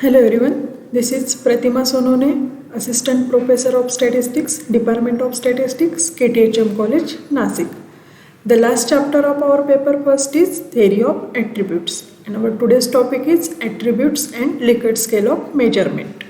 Hello everyone, this is Pratima Sonone, Assistant Professor of Statistics, Department of Statistics, KTHM College, Nasik. The last chapter of our paper first is Theory of Attributes, and our today's topic is Attributes and Likert Scale of Measurement.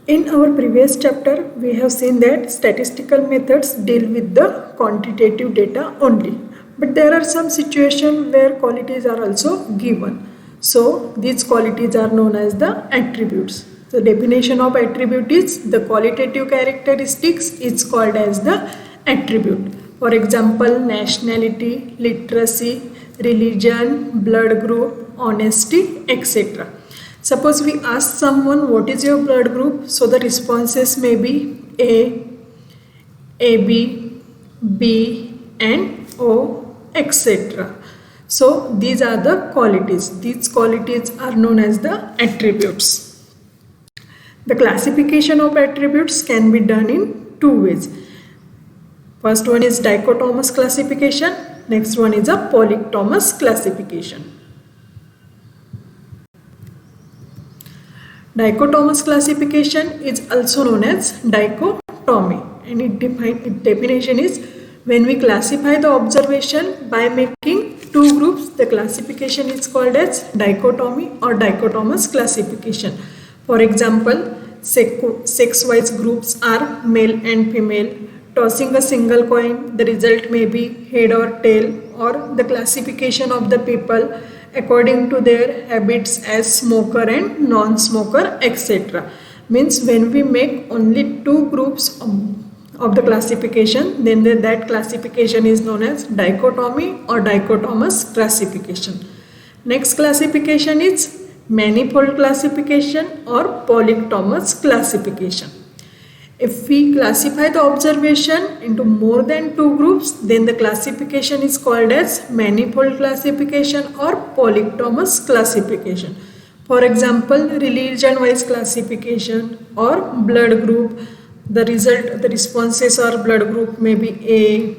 In our previous chapter, we have seen that statistical methods deal with the quantitative data only, but there are some situations where qualities are also given. So these qualities are known as the attributes. The definition of attribute is the qualitative characteristics is called as the attribute. For example, nationality, literacy, religion, blood group, honesty, etc. Suppose we ask someone what is your blood group, so the responses may be A, AB, B and O, etc. So these are the qualities. These qualities are known as the attributes. The classification of attributes can be done in two ways. First one is dichotomous classification. Next one is a polytomous classification. Dichotomous classification is also known as dichotomy, and its definition is when we classify the observation by making two groups, the classification is called as dichotomy or dichotomous classification. For example, sex-wise groups are male and female. Tossing a single coin, the result may be head or tail, or the classification of the people according to their habits as smoker and non-smoker, etc. Means when we make only two groups of the classification, then that classification is known as dichotomy or dichotomous classification. Next classification is manifold classification or polytomous classification. If we classify the observation into more than two groups, then the classification is called as manifold classification or polytomous classification. For example, religion-wise classification or blood group, the responses or blood group may be A,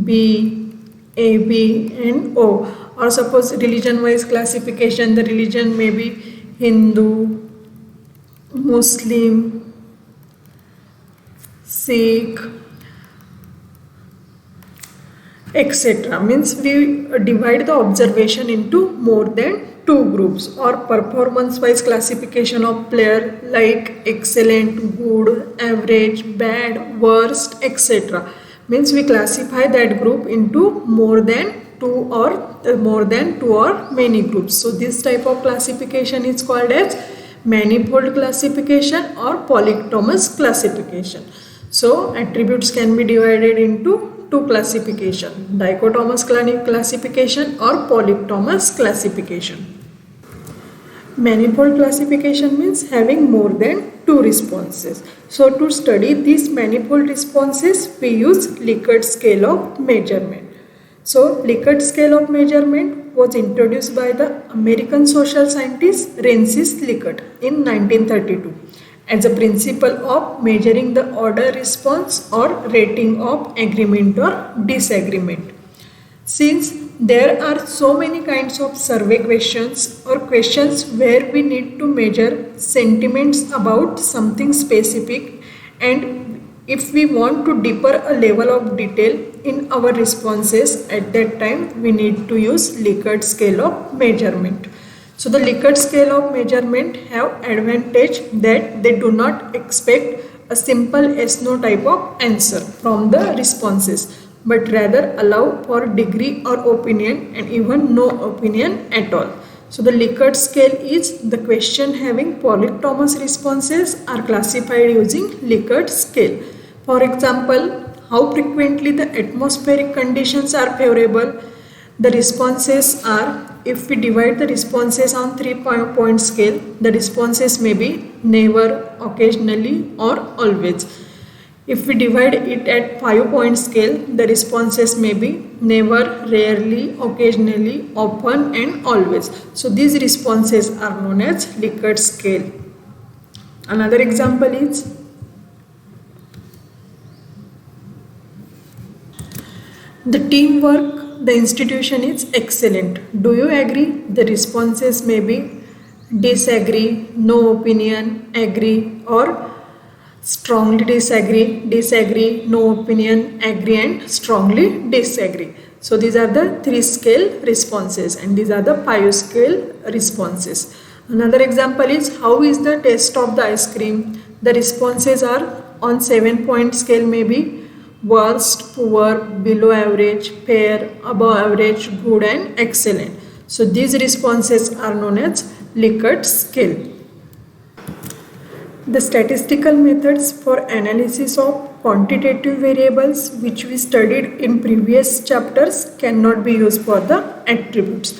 B, AB and O. Or suppose religion-wise classification, the religion may be Hindu, Muslim, Sikh, etc. Means we divide the observation into more than two groups. Or performance wise classification of player like excellent, good, average, bad, worst, etc. Means we classify that group into more than two or many groups. So this type of classification is called as manifold classification or polytomous classification. So attributes can be divided into two classification, dichotomous classification or polytomous classification. Manifold classification means having more than two responses. So to study these manifold responses, we use Likert scale of measurement. So Likert scale of measurement was introduced by the American social scientist Francis Likert in 1932. As a principle of measuring the order response or rating of agreement or disagreement. Since there are so many kinds of survey questions or questions where we need to measure sentiments about something specific, and if we want to deeper a level of detail in our responses, at that time we need to use Likert scale of measurement. So the Likert scale of measurement have advantage that they do not expect a simple yes/no type of answer from the responses, but rather allow for degree or opinion and even no opinion at all. So the Likert scale is the question having polytomous responses are classified using Likert scale. For example, how frequently the atmospheric conditions are favorable. The responses are, if we divide the responses on 3-point scale, the responses may be never, occasionally or always. If we divide it at 5-point scale, the responses may be never, rarely, occasionally, often and always. So these responses are known as Likert scale. Another example is the teamwork, the institution is excellent. Do you agree? The responses may be disagree, no opinion, agree, or strongly disagree, disagree, no opinion, agree, and strongly disagree. So these are the 3 scale responses and these are the 5 scale responses. Another example is how is the taste of the ice cream? The responses are on 7-point scale, maybe worst, poor, below average, fair, above average, good, and excellent. So these responses are known as Likert scale. The statistical methods for analysis of quantitative variables which we studied in previous chapters cannot be used for the attributes.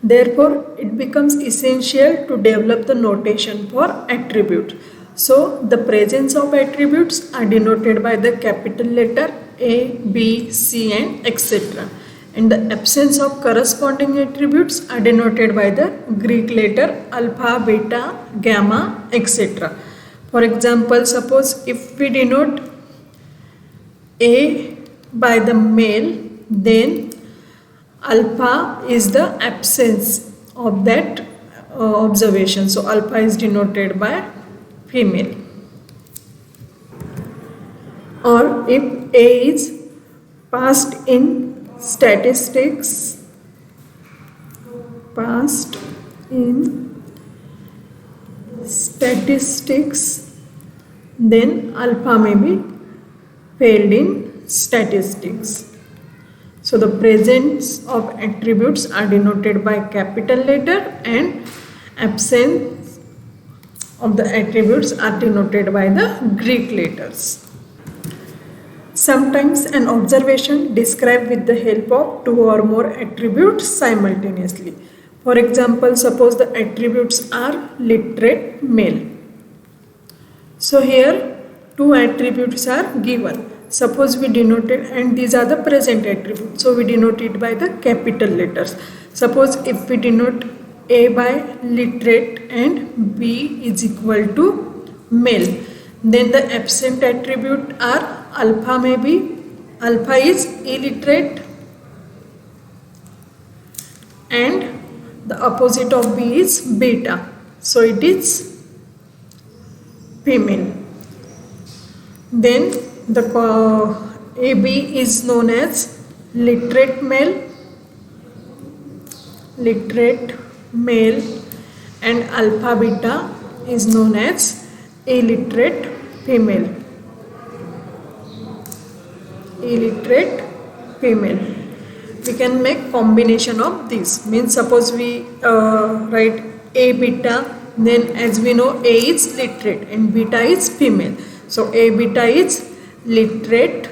Therefore, it becomes essential to develop the notation for attribute. So, the presence of attributes are denoted by the capital letter A, B, C, and etc. And the absence of corresponding attributes are denoted by the Greek letter alpha, beta, gamma, etc. For example, suppose if we denote A by the male, then alpha is the absence of that observation. So alpha is denoted by female. Or if A is passed in statistics, then alpha may be failed in statistics. So the presence of attributes are denoted by capital letter and absence of the attributes are denoted by the Greek letters. Sometimes an observation described with the help of 2 or more attributes simultaneously. For example, suppose the attributes are literate male. So here 2 attributes are given. Suppose we denoted, and these are the present attributes. So we denote it by the capital letters. Suppose if we denote A by literate and B is equal to male, then the absent attribute are alpha, maybe alpha is illiterate and the opposite of B is beta. So it is female. Then the AB is known as literate male, and alpha beta is known as illiterate female. We can make combination of these. Means suppose we write A beta, then as we know A is literate and beta is female. So A beta is literate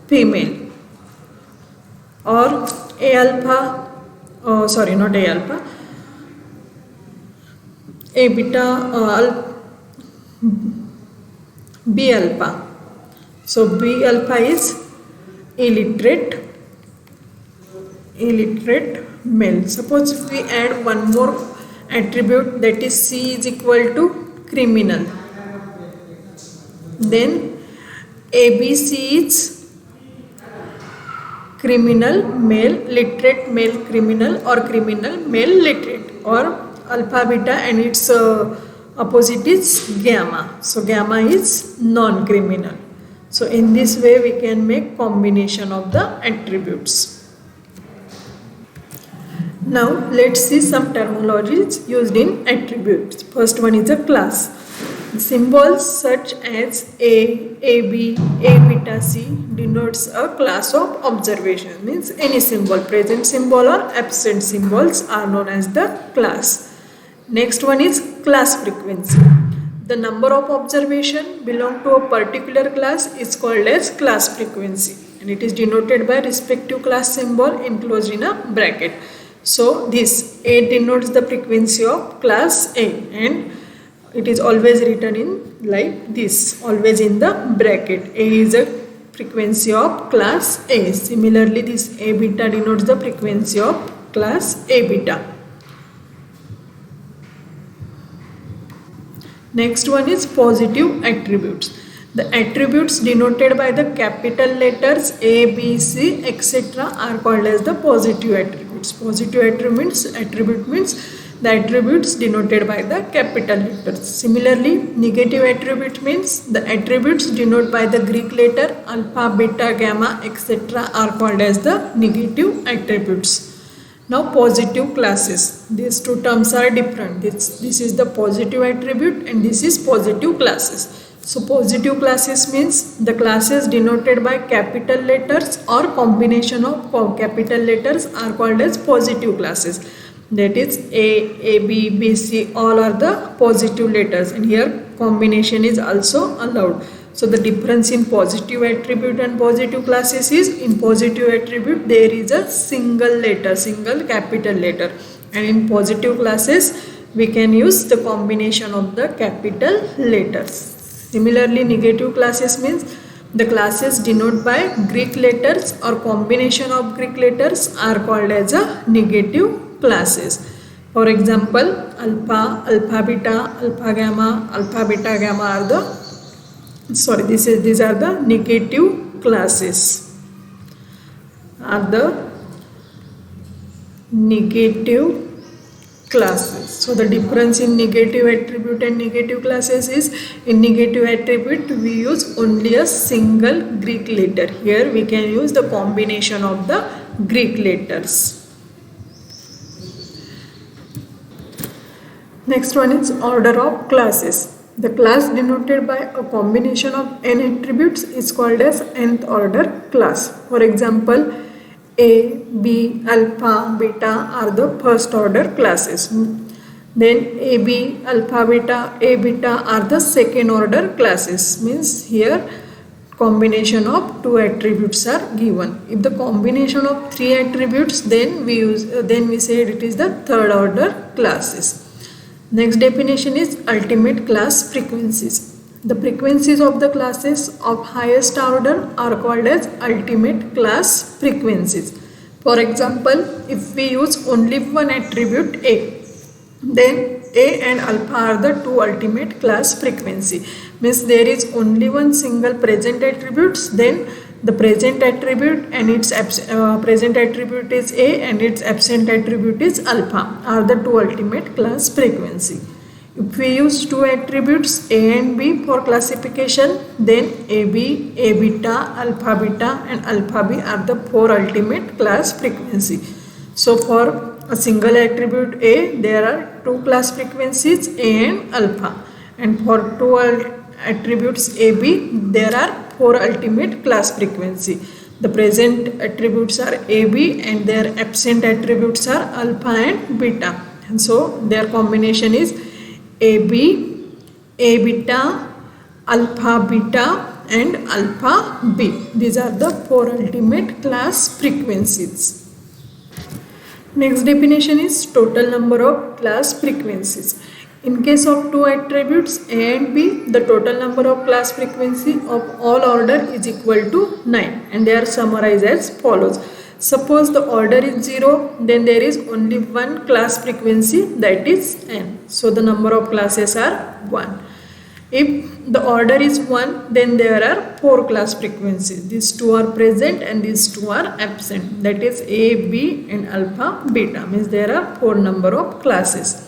female, or A alpha, not A alpha, A beta, B alpha. So B alpha is illiterate male. Suppose if we add one more attribute, that is C is equal to criminal, then ABC is criminal male, literate male criminal, or criminal male literate, or alpha beta and its opposite is gamma. So gamma is non-criminal. So in this way we can make combination of the attributes. Now let's see some terminologies used in attributes. First one is a class. Symbols such as A, AB, A beta C denotes a class of observation. Means any symbol, present symbol or absent symbols are known as the class. Next one is class frequency. The number of observation belong to a particular class is called as class frequency, and it is denoted by respective class symbol enclosed in a bracket. So this A denotes the frequency of class A, and it is always written in like this, always in the bracket. A is a frequency of class A. Similarly, this A beta denotes the frequency of class A beta. Next one is positive attributes. The attributes denoted by the capital letters A, B, C, etc. are called as the positive attributes. Positive attribute means the attributes denoted by the capital letters. Similarly, negative attribute means the attributes denoted by the Greek letter alpha, beta, gamma, etc. are called as the negative attributes. Now positive classes. These two terms are different. This is the positive attribute and this is positive classes. So positive classes means the classes denoted by capital letters or combination of capital letters are called as positive classes. That is A, B, B, C, all are the positive letters, and here combination is also allowed. So the difference in positive attribute and positive classes is, in positive attribute there is a single letter, single capital letter, and in positive classes we can use the combination of the capital letters. Similarly, negative classes means the classes denoted by Greek letters or combination of Greek letters are called as a negative classes. For example, alpha, alpha beta, alpha beta gamma are the these are the negative classes. Are the negative classes. So the difference in negative attribute and negative classes is, in negative attribute we use only a single Greek letter. Here we can use the combination of the Greek letters. Next one is order of classes. The class denoted by a combination of n attributes is called as nth order class. For example, A, B, alpha, beta are the first order classes. Then AB, alpha, beta, A, beta are the second order classes. Means here combination of two attributes are given. If the combination of three attributes, then we say it is the third order classes. Next definition is ultimate class frequencies. The frequencies of the classes of highest order are called as ultimate class frequencies. For example, if we use only one attribute A, then A and alpha are the two ultimate class frequency. Means there is only one single present attributes, then the present attribute and its present attribute is A and its absent attribute is alpha are the two ultimate class frequency. If we use two attributes A and B for classification, then AB, A beta, alpha beta and alpha B are the four ultimate class frequency. So for a single attribute A, there are two class frequencies A and alpha, and for two attributes AB, there are four ultimate class frequency. The present attributes are AB and their absent attributes are alpha and beta, and so their combination is AB, A beta, alpha beta and alpha B. These are the four ultimate class frequencies. Next definition is total number of class frequencies. In case of two attributes A and B, the total number of class frequency of all order is equal to 9, and they are summarized as follows. Suppose the order is 0, then there is only one class frequency, that is n. So the number of classes are 1. If the order is 1, then there are 4 class frequencies. These two are present and these two are absent. That is A, B and alpha, beta. Means there are 4 number of classes.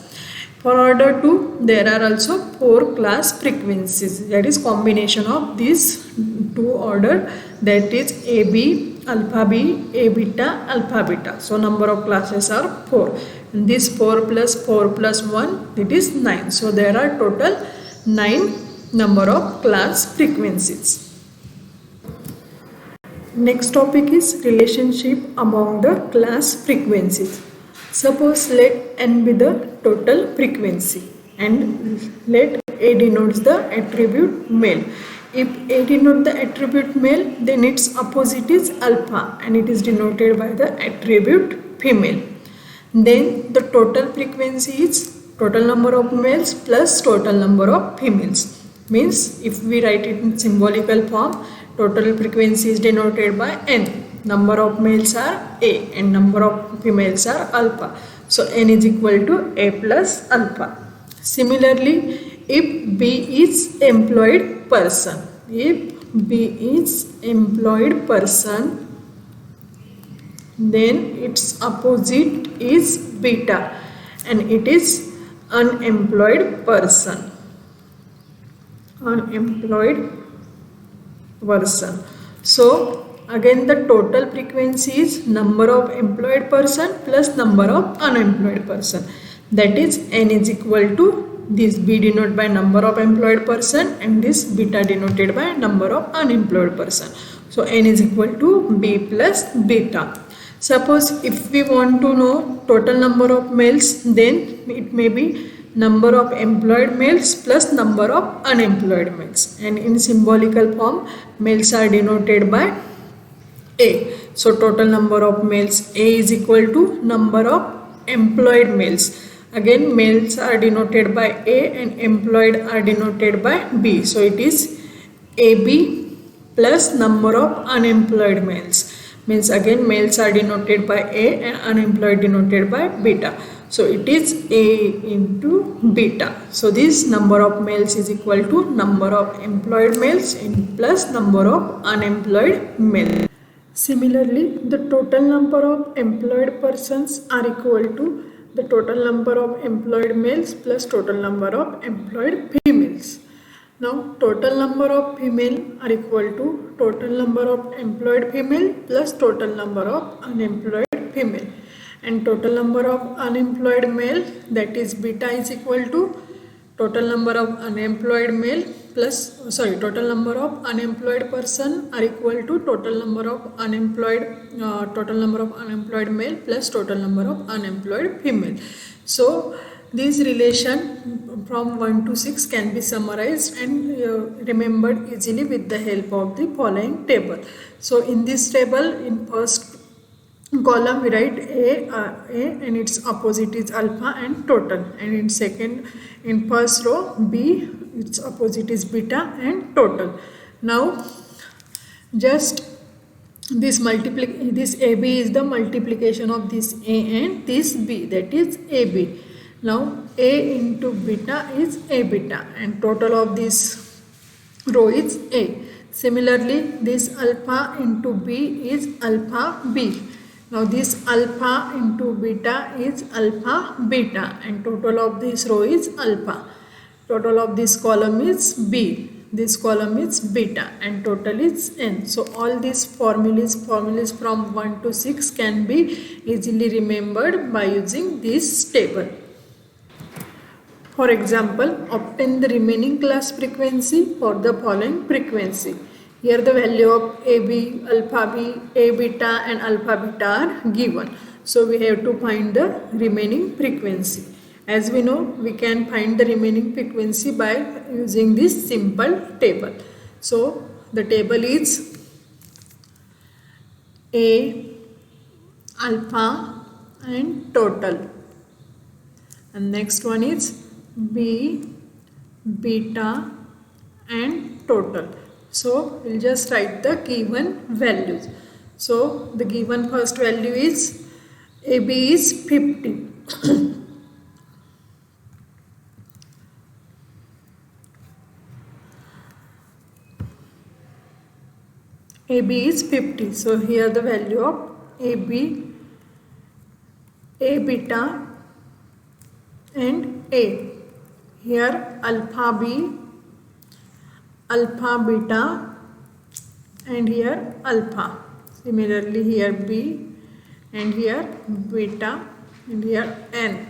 For order 2, there are also 4 class frequencies. That is combination of these two order, that is AB, alpha B, A beta, alpha beta. So number of classes are 4. And this 4 plus 4 plus 1, it is 9. So there are total 9 number of class frequencies. Next topic is relationship among the class frequencies. Suppose let n be the total frequency and let A denotes the attribute male. If A denotes the attribute male, then its opposite is alpha and it is denoted by the attribute female. Then the total frequency is total number of males plus total number of females. Means if we write it in symbolical form, total frequency is denoted by n. Number of males are A and number of females are alpha. So n is equal to A plus alpha. Similarly, if B is employed person, then its opposite is beta. and it is unemployed person. Unemployed person. So again the total frequency is number of employed person plus number of unemployed person. That is n is equal to this b denoted by number of employed person and this beta denoted by number of unemployed person. So n is equal to b plus beta. Suppose if we want to know total number of males, then it may be number of employed males plus number of unemployed males, and in symbolical form males are denoted by A. So total number of males A is equal to number of employed males. Again males are denoted by A and employed are denoted by B. So it is AB plus number of unemployed males. Means again males are denoted by A and unemployed denoted by beta. So it is A into beta. So this number of males is equal to number of employed males in plus number of unemployed males. Similarly, the total number of employed persons are equal to the total number of employed males plus total number of employed females. Now, total number of female are equal to total number of employed female plus total number of unemployed female, and total number of unemployed male, that is beta, is equal to total number of unemployed male plus total number of unemployed person are equal to total number of unemployed male plus total number of unemployed female. So this relation from 1 to 6 can be summarized and remembered easily with the help of the following table. So in this table, in first column we write A and its opposite is alpha and total, and in first row B, its opposite is beta and total. Now just this AB is the multiplication of this A and this B, that is AB. Now A into beta is A beta and total of this row is A. Similarly, this alpha into B is alpha B. Now this alpha into beta is alpha beta and total of this row is alpha. Total of this column is B. This column is beta and total is n. So all these formulas from 1 to 6 can be easily remembered by using this table. For example, obtain the remaining class frequency for the following frequency. Here the value of AB, alpha B, A beta and alpha beta are given. So we have to find the remaining frequency. As we know, we can find the remaining frequency by using this simple table. So the table is A, alpha and total. And next one is B, beta and total. So we'll just write the given values. So the given first value is AB is 50. AB is 50. So here the value of AB, A beta and A. Here alpha B, alpha beta and here alpha. Similarly here B and here beta and here N.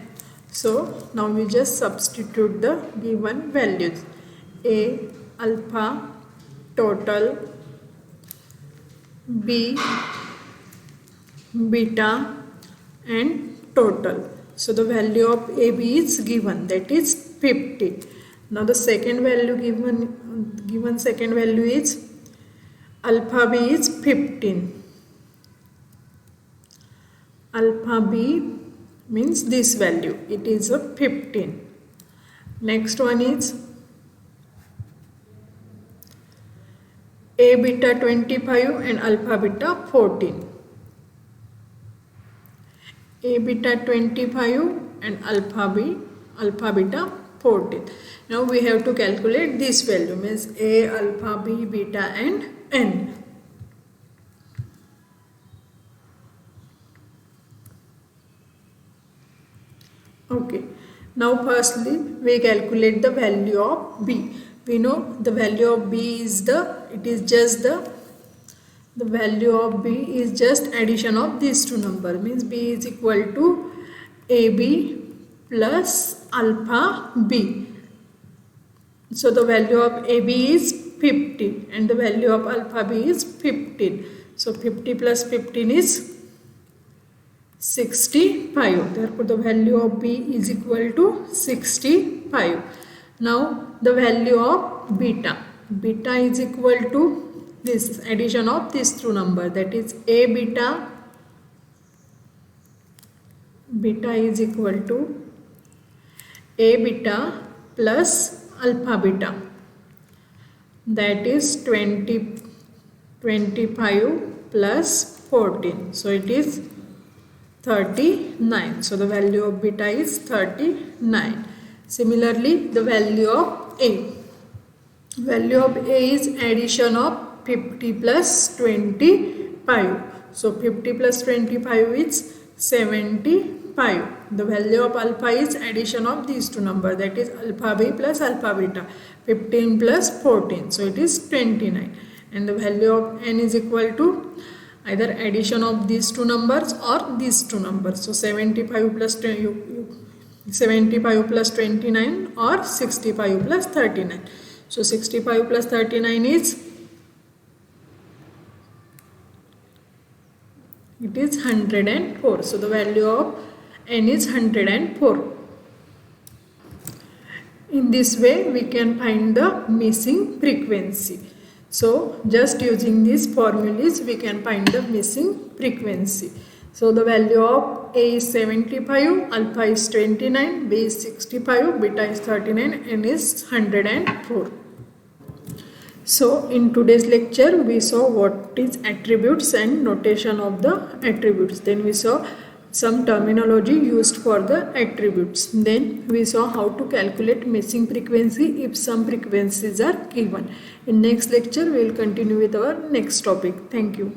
So now we just substitute the given values. A, alpha, total, B, beta and total. So the value of AB is given, that is 50. Now the second value given second value is alpha B is 15. Alpha B means this value, it is a 15. Next one is A beta 25 and alpha beta 14. A beta 25 and alpha beta 14. Now we have to calculate this value, means A, alpha, B, beta and N. Okay. Now firstly we calculate the value of b. We know the value of b is the value of b is just addition of these two numbers, means b is equal to ab plus alpha b. So the value of ab is 50 and the value of alpha b is 15. So 50 plus 15 is 65. Therefore the value of b is equal to 65. Now the value of beta is equal to this addition of these two numbers, that is a beta is equal to a beta plus alpha beta, that is 25 plus 14, so it is 39. So the value of beta is 39. Similarly the value of a is addition of 50 plus 25. So 50 plus 25 is 75. The value of alpha is addition of these two numbers, that is alpha b plus alpha beta, 15 plus 14, so it is 29. And the value of n is equal to either addition of these two numbers or these two numbers. So 75 plus 29 or 65 plus 39. So 65 plus 39 is 104. So the value of n is 104. In this way we can find the missing frequency. So just using these formulas we can find the missing frequency. So the value of a is 75, alpha is 29, b is 65, beta is 39, n is 104. So in today's lecture we saw what is attributes and notation of the attributes. Then we saw some terminology used for the attributes. Then we saw how to calculate missing frequency if some frequencies are given. In next lecture we will continue with our next topic. Thank you.